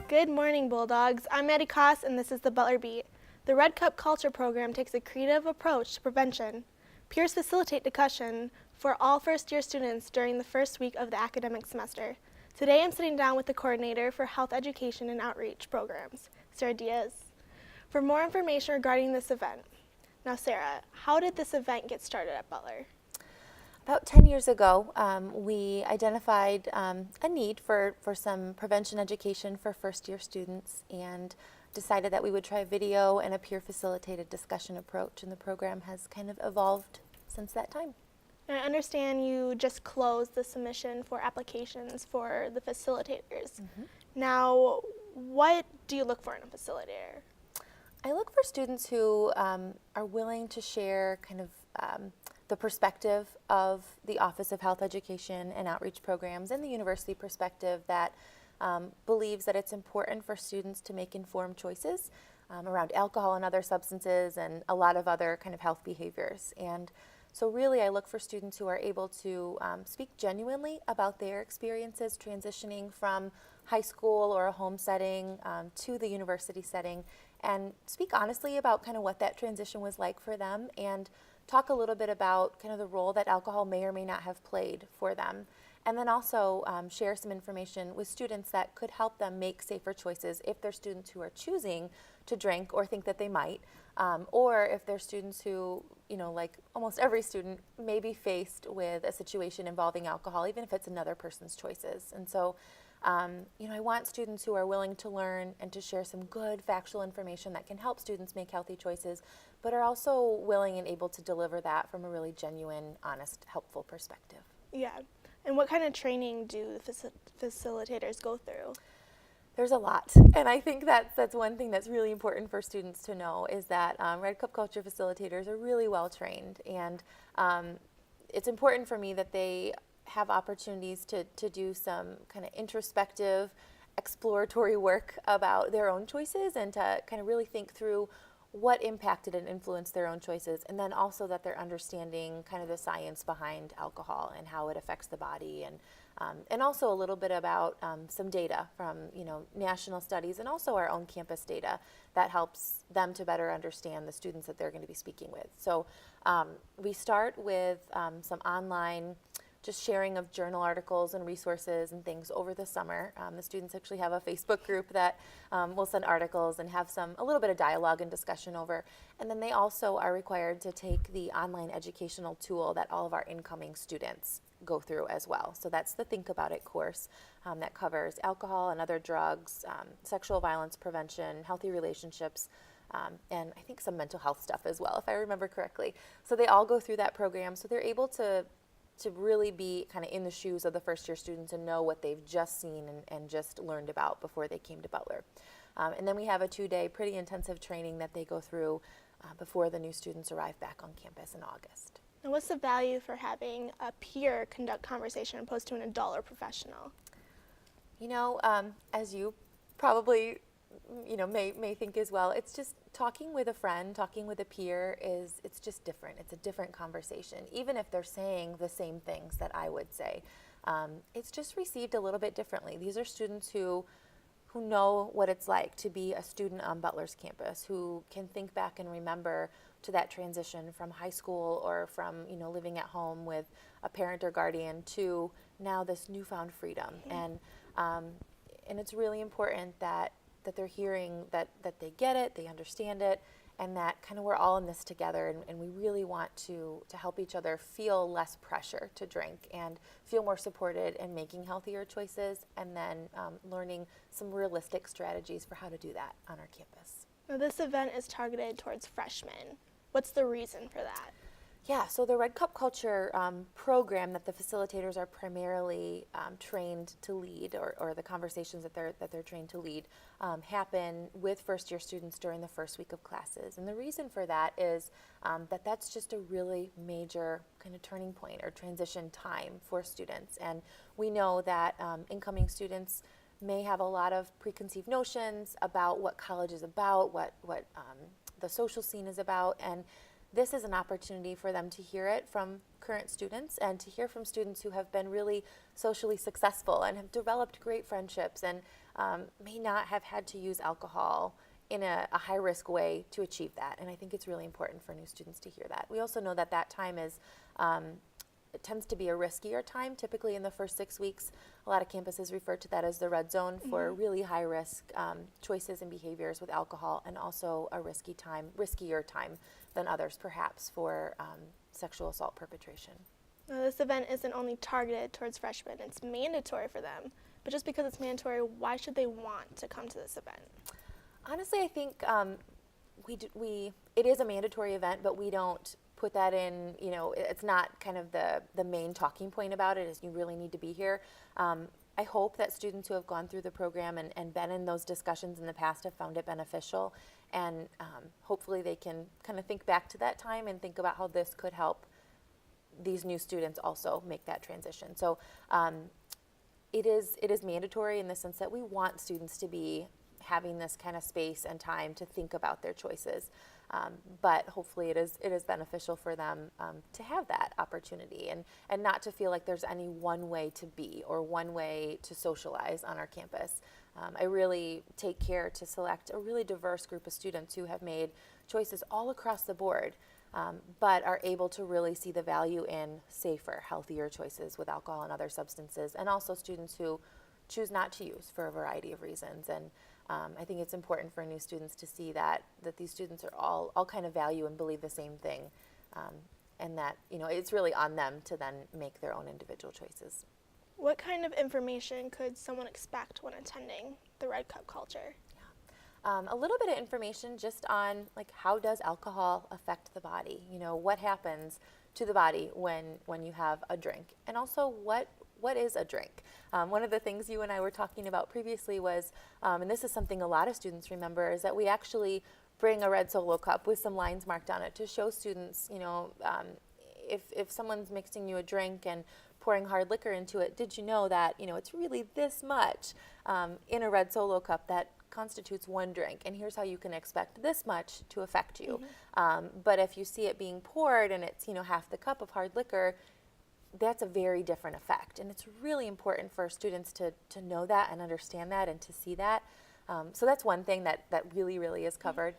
Good morning, Bulldogs. I'm Maddie Koss, and this is the Butler Beat. The Red Cup Culture program takes a creative approach to prevention. Peers facilitate discussion for all first-year students during the first week of the academic semester. Today, I'm sitting down with the coordinator for health education and outreach programs, Sarah Diaz, for more information regarding this event. Now, Sarah, how did this event get started at Butler? About 10 years ago, we identified a need for some prevention education for first-year students and decided that we would try video and a peer-facilitated discussion approach, and the program has kind of evolved since that time. I understand you just closed the submission for applications for the facilitators. Now, what do you look for in a facilitator? I look for students who are willing to share kind of the perspective of the Office of Health Education and Outreach Programs and the university perspective that believes that it's important for students to make informed choices around alcohol and other substances and a lot of other kind of health behaviors. And so really I look for students who are able to speak genuinely about their experiences transitioning from high school or a home setting to the university setting, and speak honestly about kind of what that transition was like for them, and talk a little bit about kind of the role that alcohol may or may not have played for them. And then also share some information with students that could help them make safer choices if they're students who are choosing to drink or think that they might, or if they're students who, you know, like almost every student, may be faced with a situation involving alcohol, even if it's another person's choices. And so, you know, I want students who are willing to learn and to share some good factual information that can help students make healthy choices, but are also willing and able to deliver that from a really genuine, honest, helpful perspective. Yeah. And what kind of training do the facilitators go through? There's a lot, and I think that's one thing that's really important for students to know is that Red Cup Culture facilitators are really well trained, and it's important for me that they have opportunities to do some kind of introspective, exploratory work about their own choices and to kind of really think through what impacted and influenced their own choices, and then also that they're understanding kind of the science behind alcohol and how it affects the body, and also a little bit about some data from, you know, national studies and also our own campus data that helps them to better understand the students that they're going to be speaking with. So we start with some online just sharing of journal articles and resources and things over the summer. The students actually have a Facebook group that will send articles and have a little bit of dialogue and discussion over. And then they also are required to take the online educational tool that all of our incoming students go through as well. So that's the Think About It course that covers alcohol and other drugs, sexual violence prevention, healthy relationships, and I think some mental health stuff as well, if I remember correctly. So they all go through that program, so they're able to really be kind of in the shoes of the first year students and know what they've just seen and just learned about before they came to Butler. And then we have a 2-day pretty intensive training that they go through before the new students arrive back on campus in August. And what's the value for having a peer conduct conversation opposed to an adult or professional? You know, as you probably may think as well, it's just talking with a friend, talking with a peer it's just different. It's a different conversation. Even if they're saying the same things that I would say, it's just received a little bit differently. These are students who know what it's like to be a student on Butler's campus, who can think back and remember to that transition from high school or from, you know, living at home with a parent or guardian to now this newfound freedom. And it's really important that they're hearing that they get it, they understand it, and that kind of we're all in this together, and we really want to help each other feel less pressure to drink and feel more supported in making healthier choices, and then learning some realistic strategies for how to do that on our campus. Now, this event is targeted towards freshmen. What's the reason for that? Yeah, so the Red Cup Culture program that the facilitators are primarily trained to lead, or the conversations that they're trained to lead, happen with first-year students during the first week of classes. And the reason for that is that's just a really major kind of turning point or transition time for students. And we know that incoming students may have a lot of preconceived notions about what college is about, what the social scene is about, and this is an opportunity for them to hear it from current students and to hear from students who have been really socially successful and have developed great friendships and may not have had to use alcohol in a high-risk way to achieve that. And I think it's really important for new students to hear that. We also know that that time is, it tends to be a riskier time. Typically in the first 6 weeks, a lot of campuses refer to that as the red zone for really high-risk choices and behaviors with alcohol, and also a riskier time than others perhaps for sexual assault perpetration. Now, this event isn't only targeted towards freshmen, it's mandatory for them. But just because it's mandatory, why should they want to come to this event? Honestly, I think it is a mandatory event, but we don't put that in, it's not kind of the main talking point about it, is you really need to be here. I hope that students who have gone through the program and been in those discussions in the past have found it beneficial, and hopefully they can kind of think back to that time and think about how this could help these new students also make that transition. So it is mandatory in the sense that we want students to be having this kind of space and time to think about their choices. But hopefully it is beneficial for them to have that opportunity and not to feel like there's any one way to be or one way to socialize on our campus. I really take care to select a really diverse group of students who have made choices all across the board, but are able to really see the value in safer, healthier choices with alcohol and other substances, and also students who choose not to use for a variety of reasons. And I think it's important for new students to see that these students are all kind of value and believe the same thing, and that it's really on them to then make their own individual choices. What kind of information could someone expect when attending the Red Cup Culture? A little bit of information just on how does alcohol affect the body? What happens to the body when you have a drink, and also what is a drink? One of the things you and I were talking about previously was, and this is something a lot of students remember, is that we actually bring a red Solo cup with some lines marked on it to show students, if someone's mixing you a drink and pouring hard liquor into it, did you know that it's really this much in a red Solo cup that constitutes one drink, and here's how you can expect this much to affect you. But if you see it being poured and it's half the cup of hard liquor, that's a very different effect, and it's really important for students to know that and understand that and to see that. So that's one thing that really, really is covered.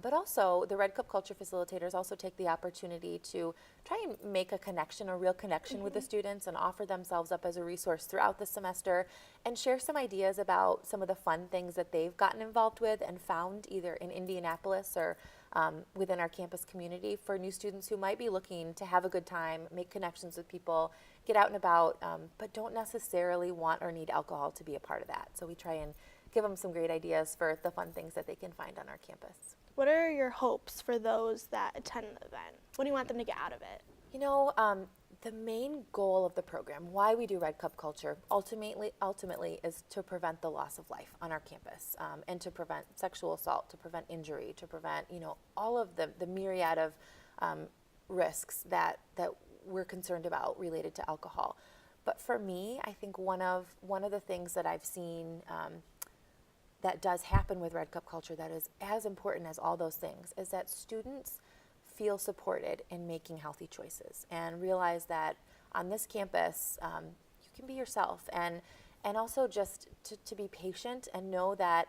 But also, the Red Cup Culture facilitators also take the opportunity to try and make a connection, a real connection with the students, and offer themselves up as a resource throughout the semester, and share some ideas about some of the fun things that they've gotten involved with and found either in Indianapolis or within our campus community for new students who might be looking to have a good time, make connections with people, get out and about, but don't necessarily want or need alcohol to be a part of that. So we try and give them some great ideas for the fun things that they can find on our campus. What are your hopes for those that attend the event? What do you want them to get out of it? The main goal of the program, why we do Red Cup Culture, ultimately is to prevent the loss of life on our campus, and to prevent sexual assault, to prevent injury, to prevent, all of the myriad of risks that we're concerned about related to alcohol. But for me, I think one of the things that I've seen that does happen with Red Cup Culture that is as important as all those things is that students feel supported in making healthy choices and realize that on this campus you can be yourself, and also just to be patient and know that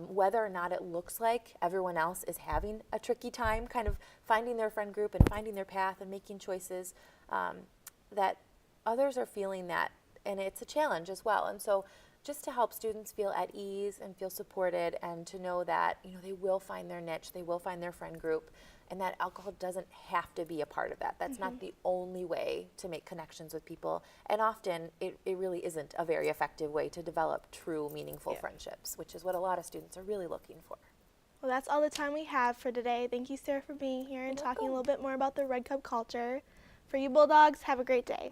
whether or not it looks like everyone else is having a tricky time kind of finding their friend group and finding their path and making choices, that others are feeling that, and it's a challenge as well. And so just to help students feel at ease and feel supported, and to know that they will find their niche, they will find their friend group, and that alcohol doesn't have to be a part of that. That's not the only way to make connections with people, and often it really isn't a very effective way to develop true, meaningful friendships, which is what a lot of students are really looking for. Well, that's all the time we have for today. Thank you, Sarah, for being here and talking a little bit more about the Red Cup Culture. For you Bulldogs, have a great day.